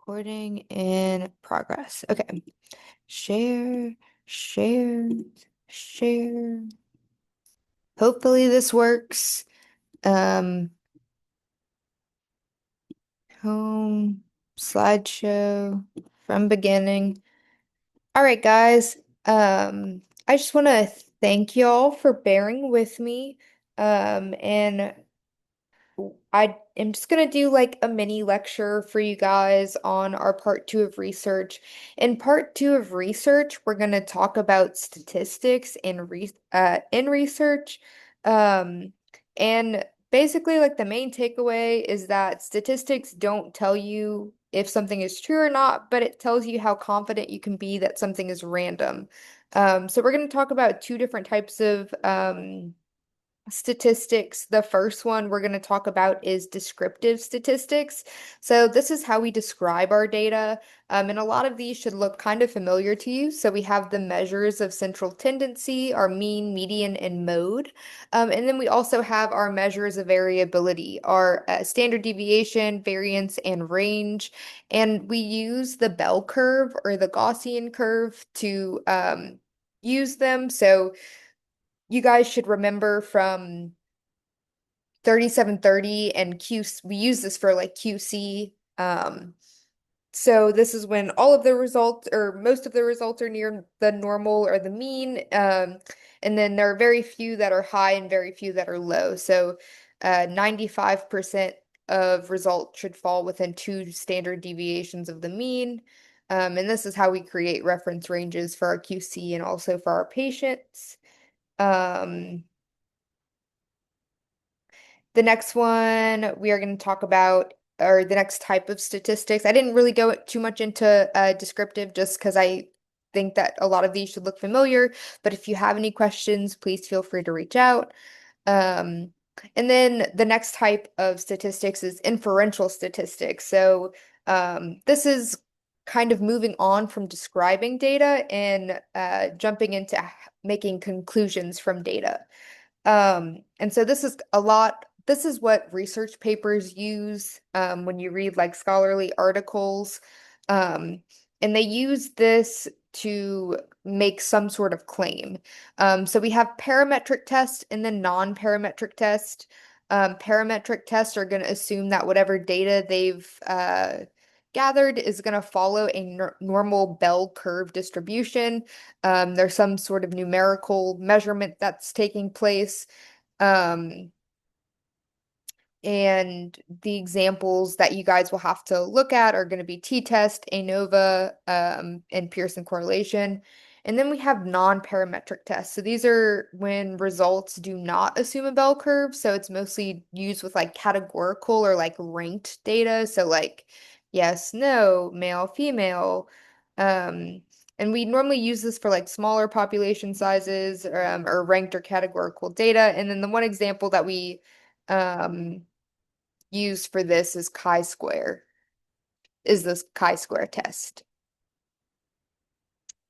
Recording in progress. Okay. Share, share, share. Hopefully this works. Um, Home, slideshow from beginning. All right, guys. I just want to thank y'all for bearing with me. And I am just gonna do like a mini lecture for you guys on our part two of research. In part two of research, we're gonna talk about statistics in research. Um, and basically, like the main takeaway is that statistics don't tell you if something is true or not, but it tells you how confident you can be that something is random. So we're gonna talk about two different types of statistics. The first one we're going to talk about is descriptive statistics. So this is how we describe our data. And a lot of these should look kind of familiar to you. So we have the measures of central tendency, our mean, median, and mode. And then we also have our measures of variability, our standard deviation, variance, and range. And we use the bell curve or the Gaussian curve to use them. So you guys should remember from 3730 and Q, we use this for like QC. So this is when all of the results or most of the results are near the normal or the mean. And then there are very few that are high and very few that are low. So 95% of results should fall within two standard deviations of the mean. And this is how we create reference ranges for our QC and also for our patients. Um, The next one we are going to talk about, or the next type of statistics. I didn't really go too much into descriptive just because I think that a lot of these should look familiar. But if you have any questions, please feel free to reach out. Um, and then the next type of statistics is inferential statistics. So this is kind of moving on from describing data and jumping into making conclusions from data. And so this is what research papers use when you read like scholarly articles. Um, and they use this to make some sort of claim. So we have parametric tests and then non-parametric tests. Parametric tests are going to assume that whatever data they've gathered is going to follow a normal bell curve distribution. There's some sort of numerical measurement that's taking place. Um, and the examples that you guys will have to look at are going to be t-test, ANOVA, and Pearson correlation. And then we have non-parametric tests. So these are when results do not assume a bell curve. So it's mostly used with like categorical or like ranked data. So like yes, no, male, female. Um, and we normally use this for like smaller population sizes or ranked or categorical data. And then the one example that we um, used for this is chi-square, is this chi-square test.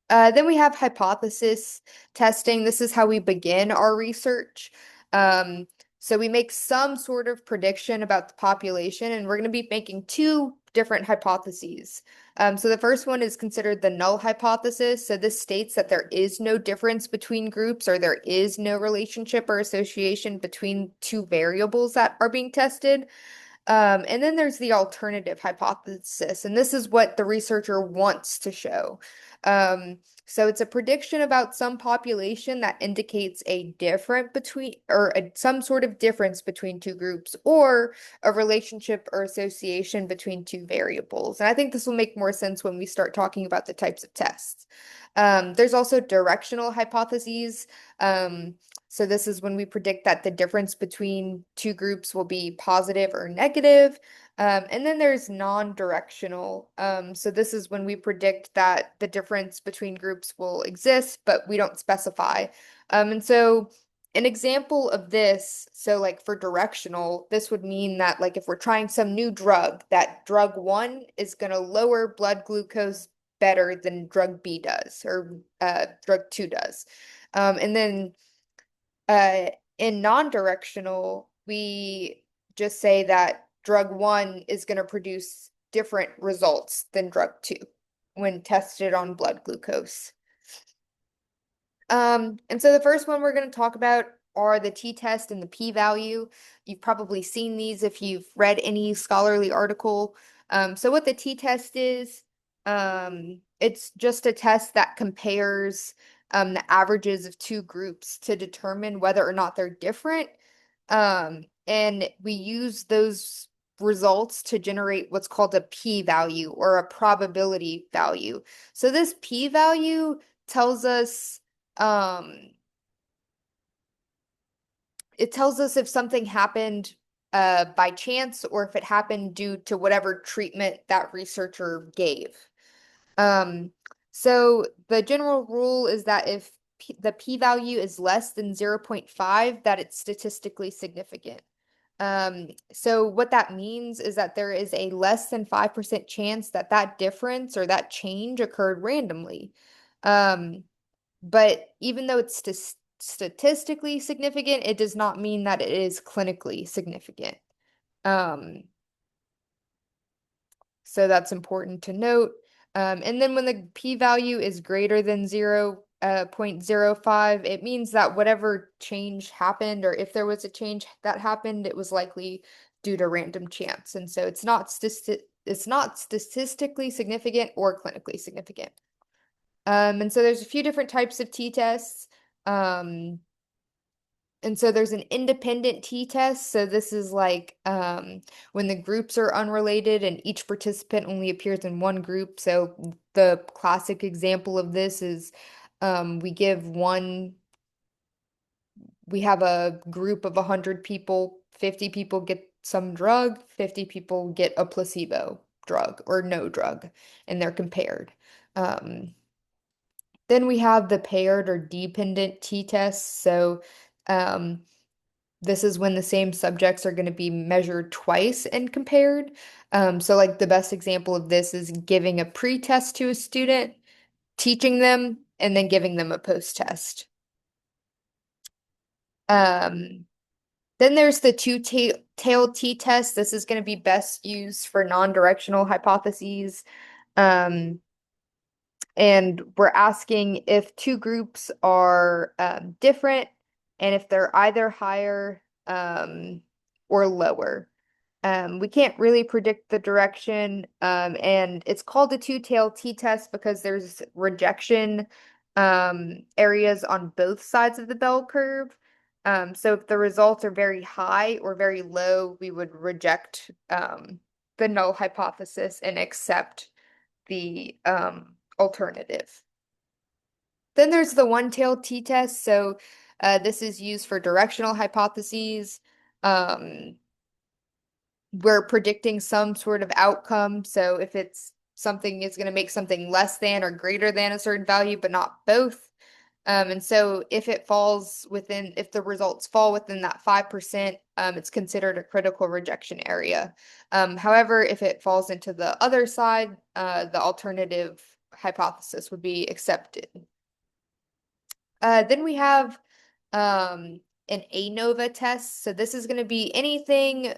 Then we have hypothesis testing. This is how we begin our research. Um, so we make some sort of prediction about the population, and we're going to be making two different hypotheses. So the first one is considered the null hypothesis. So this states that there is no difference between groups or there is no relationship or association between two variables that are being tested. And then there's the alternative hypothesis, and this is what the researcher wants to show. So it's a prediction about some population that indicates a different between or some sort of difference between two groups or a relationship or association between two variables. And I think this will make more sense when we start talking about the types of tests. There's also directional hypotheses. So this is when we predict that the difference between two groups will be positive or negative. And then there's non-directional. So this is when we predict that the difference between groups will exist, but we don't specify. And so an example of this, so like for directional, this would mean that like if we're trying some new drug, that drug one is going to lower blood glucose better than drug B does or drug two does. And then uh, in non-directional, we just say that drug one is going to produce different results than drug 2 when tested on blood glucose. And so the first one we're going to talk about are the t-test and the p-value. You've probably seen these if you've read any scholarly article. So what the t-test is, it's just a test that compares the averages of two groups to determine whether or not they're different. And we use those results to generate what's called a p-value or a probability value. So this p-value tells us um, it tells us if something happened by chance or if it happened due to whatever treatment that researcher gave. Um, so the general rule is that if the p-value is less than 0.5, that it's statistically significant. So what that means is that there is a less than 5% chance that that difference or that change occurred randomly. Um, but even though it's statistically significant, it does not mean that it is clinically significant. Um, so that's important to note. And then when the p-value is greater than 0.05, it means that whatever change happened, or if there was a change that happened, it was likely due to random chance. And so it's not statistically significant or clinically significant. And so there's a few different types of t-tests. Um, and so there's an independent t-test. So this is like when the groups are unrelated and each participant only appears in one group. So the classic example of this is we give we have a group of 100 people, 50 people get some drug, 50 people get a placebo drug or no drug, and they're compared. Then we have the paired or dependent t-tests. So um, this is when the same subjects are going to be measured twice and compared. So like the best example of this is giving a pre-test to a student, teaching them, and then giving them a post-test. Um, then there's the two-tailed t-test. This is going to be best used for non-directional hypotheses. Um, And we're asking if two groups are different and if they're either higher or lower. We can't really predict the direction, and it's called a two-tailed t-test because there's rejection areas on both sides of the bell curve. So if the results are very high or very low, we would reject the null hypothesis and accept the alternative. Then there's the one-tailed t-test. So this is used for directional hypotheses. Um, we're predicting some sort of outcome. So if it's something is going to make something less than or greater than a certain value, but not both. And so if if the results fall within that 5%, it's considered a critical rejection area. However, if it falls into the other side, the alternative hypothesis would be accepted. Then we have an ANOVA test. So this is going to be anything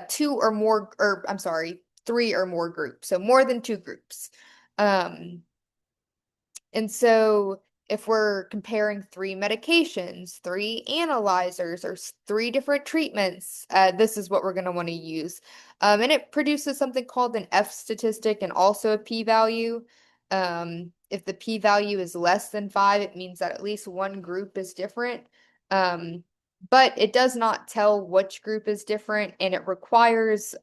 two or more, or I'm sorry, three or more groups. So more than two groups. Um, and so if we're comparing three medications, three analyzers, or three different treatments, this is what we're going to want to use. And it produces something called an F statistic and also a p-value. If the p-value is less than 5, it means that at least one group is different. But it does not tell which group is different, and it requires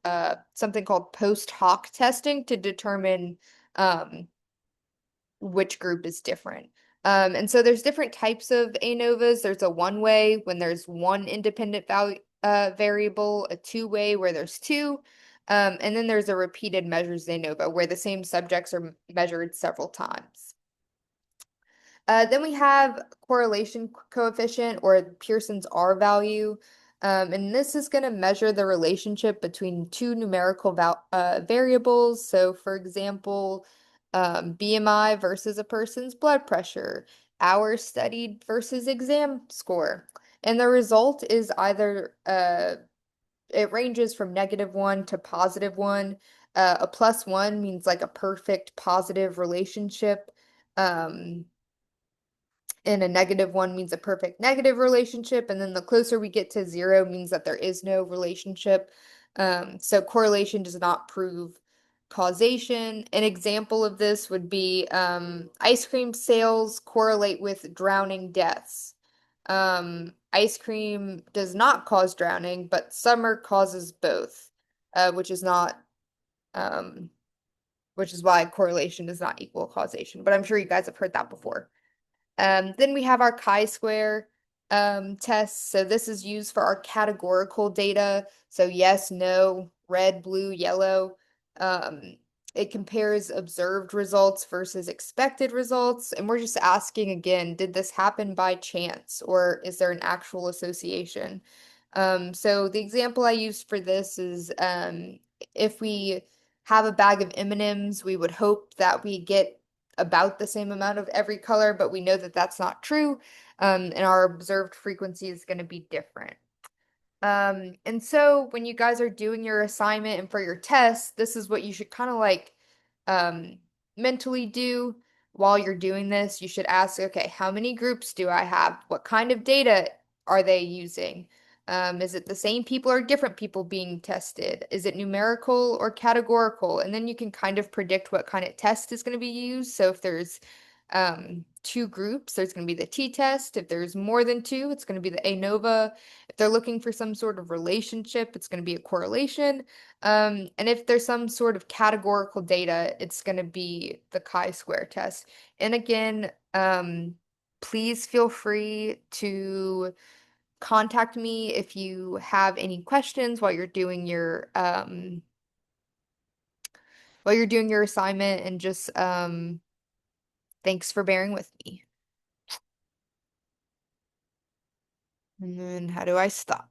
something called post hoc testing to determine which group is different. And so there's different types of ANOVAs. There's a one-way when there's one independent variable, a two-way where there's two, and then there's a repeated measures ANOVA where the same subjects are measured several times. Then we have correlation coefficient or Pearson's R value. And this is going to measure the relationship between two numerical variables. So, for example, BMI versus a person's blood pressure, hours studied versus exam score. And the result is either it ranges from -1 to +1. A plus one means like a perfect positive relationship. Um, and a negative one means a perfect negative relationship. And then the closer we get to zero means that there is no relationship. So correlation does not prove causation. An example of this would be ice cream sales correlate with drowning deaths. Ice cream does not cause drowning, but summer causes both, which is not, um, which is why correlation does not equal causation. But I'm sure you guys have heard that before. Then we have our chi-square test. So this is used for our categorical data. So yes, no, red, blue, yellow. Um, it compares observed results versus expected results. And we're just asking again, did this happen by chance or is there an actual association? So the example I used for this is if we have a bag of M&Ms, we would hope that we get about the same amount of every color, but we know that that's not true, and our observed frequency is going to be different. And so when you guys are doing your assignment and for your test, this is what you should kind of like um, mentally do while you're doing this. You should ask, okay, how many groups do I have? What kind of data are they using? Is it the same people or different people being tested? Is it numerical or categorical? And then you can kind of predict what kind of test is going to be used. So if there's two groups, there's going to be the t-test. If there's more than two, it's going to be the ANOVA. If they're looking for some sort of relationship, it's going to be a correlation. And if there's some sort of categorical data, it's going to be the chi-square test. And again, please feel free to contact me if you have any questions while you're doing your assignment, and just thanks for bearing with me. And then how do I stop?